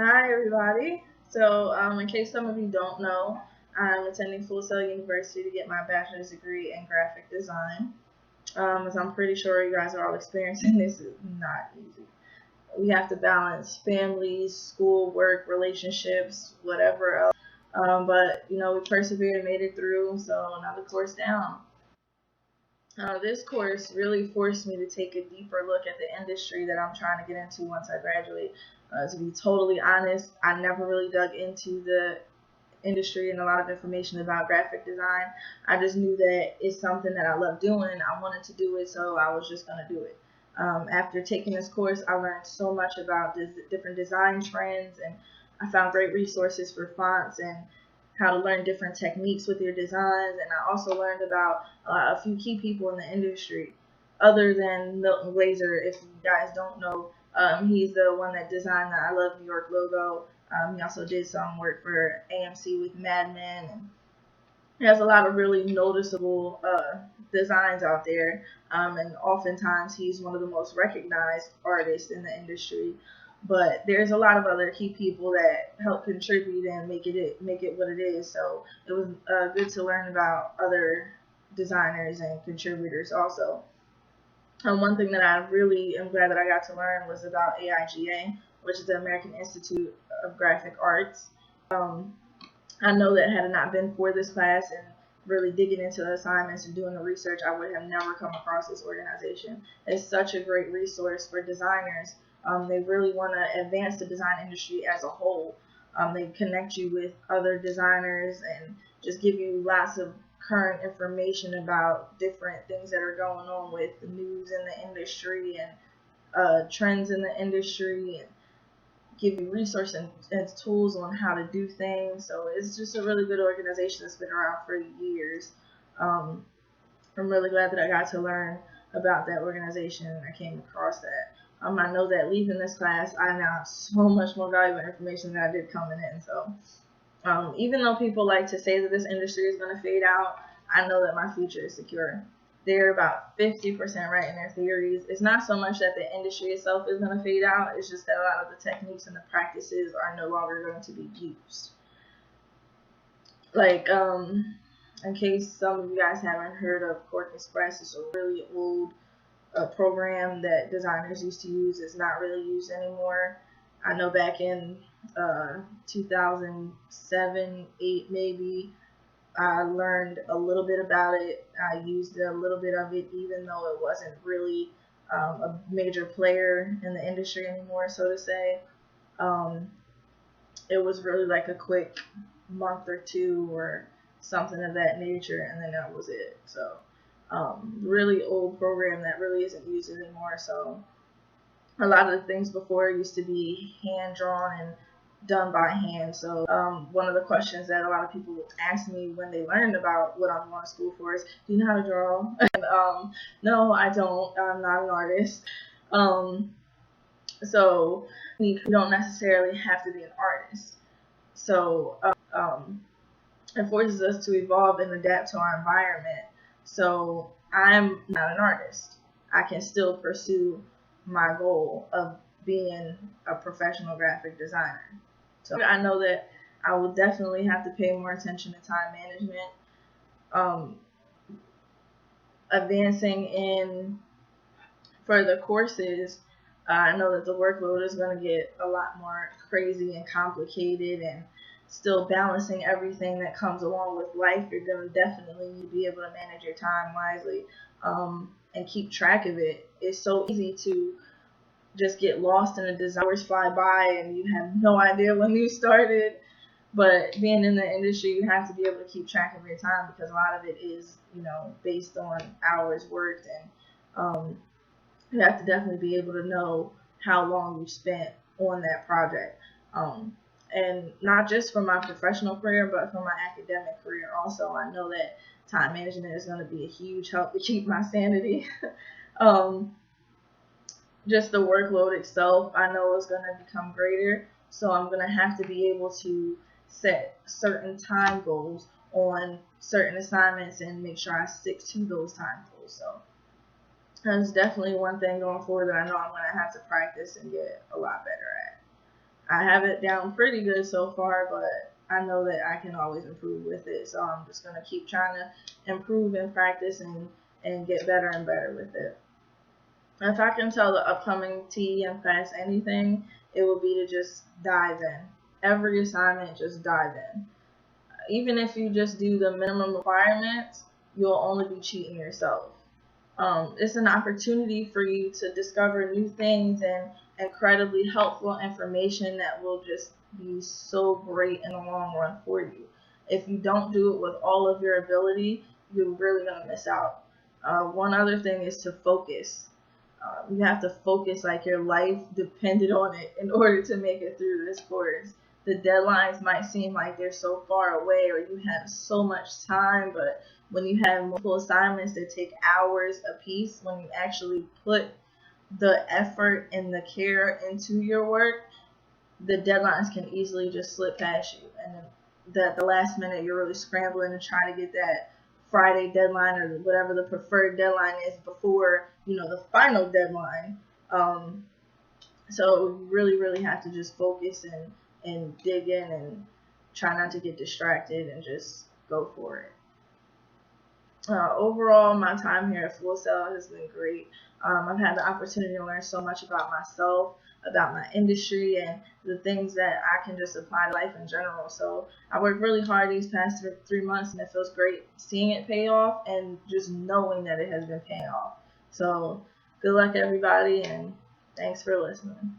Hi, everybody. In case some of you don't know, I'm attending Full Sail University to get my bachelor's degree in graphic design. As I'm pretty sure you guys are all experiencing, this is not easy. We have to balance families, school, work, relationships, whatever else. But we persevered and made it through. So another course down. This course really forced me to take a deeper look at the industry that I'm trying to get into once I graduate. To be totally honest, I never really dug into the industry and a lot of information about graphic design. I just knew that it's something that I love doing. I wanted to do it, so I was just going to do it. After taking this course, I learned so much about different design trends, and I found great resources for fonts and how to learn different techniques with your designs. And I also learned about a few key people in the industry, other than Milton Glaser. If you guys don't know, he's the one that designed the I Love New York logo. He also did some work for AMC with Mad Men. And he has a lot of really noticeable designs out there. And oftentimes he's one of the most recognized artists in the industry. But there's a lot of other key people that help contribute and make it what it is. So it was good to learn about other designers and contributors also. One thing that I really am glad that I got to learn was about AIGA, which is the American Institute of Graphic Arts. Um, I know that had it not been for this class and really digging into the assignments and doing the research, I would have never come across this organization. It's such a great resource for designers. They really want to advance the design industry as a whole. They connect you with other designers and just give you lots of current information about different things that are going on with the news in the industry and trends in the industry, and give you resources and tools on how to do things. So it's just a really good organization that's been around for years. Um, I'm really glad that I got to learn about that organization and I came across that. I know that leaving this class, I now have so much more valuable information than I did coming in. So even though people like to say that this industry is going to fade out, I know that my future is secure. They're about 50% right in their theories. It's not so much that the industry itself is going to fade out, it's just that a lot of the techniques and the practices are no longer going to be used. Like, in case some of you guys haven't heard of Cork Express, it's a really old program that designers used to use. It's not really used anymore. I know back in 2007, 8 maybe, I learned a little bit about it. I used a little bit of it, even though it wasn't really a major player in the industry anymore, so to say. Um, it was really like a quick month or two or something of that nature, and then that was it. So, really old program that really isn't used anymore. So, a lot of the things before used to be hand drawn and done by hand. So one of the questions that a lot of people ask me when they learn about what I'm going to school for is, do you know how to draw? And no, I don't. I'm not an artist. Um, so you don't necessarily have to be an artist. So it forces us to evolve and adapt to our environment. So I'm not an artist. I can still pursue my goal of being a professional graphic designer. So I know that I will definitely have to pay more attention to time management. Um, Advancing in further courses, I know that the workload is going to get a lot more crazy and complicated, and still balancing everything that comes along with life. You're going to definitely need to be able to manage your time wisely and keep track of it. It's so easy to just get lost in the design. Hours fly by and you have no idea when you started. But being in the industry, you have to be able to keep track of your time because a lot of it is, based on hours worked, and you have to definitely be able to know how long you spent on that project. And not just for my professional career, but for my academic career also. I know that time management is going to be a huge help to keep my sanity. um, just the workload itself, I know is going to become greater. So I'm going to have to be able to set certain time goals on certain assignments and make sure I stick to those time goals. So that's definitely one thing going forward that I know I'm going to have to practice and get a lot better at. I have it down pretty good so far, but I know that I can always improve with it. So I'm just gonna keep trying to improve and practice and get better and better with it. If I can tell the upcoming TEM class anything, it would be to just dive in. Every assignment, just dive in. Even if you just do the minimum requirements, you'll only be cheating yourself. It's an opportunity for you to discover new things and incredibly helpful information that will just be so great in the long run for you. If you don't do it with all of your ability, you're really going to miss out. One other thing is to focus. You have to focus like your life depended on it in order to make it through this course. The deadlines might seem like they're so far away or you have so much time, but when you have multiple assignments that take hours a piece, when you actually put the effort and the care into your work, the deadlines can easily just slip past you. And then the last minute, you're really scrambling to try to get that Friday deadline or whatever the preferred deadline is before, the final deadline. So you really have to just focus and dig in and try not to get distracted and just go for it. Overall, my time here at Full Sail has been great. I've had the opportunity to learn so much about myself, about my industry, and the things that I can just apply to life in general. So I worked really hard these past 3 months, and it feels great seeing it pay off and just knowing that it has been paying off. So good luck, everybody, and thanks for listening.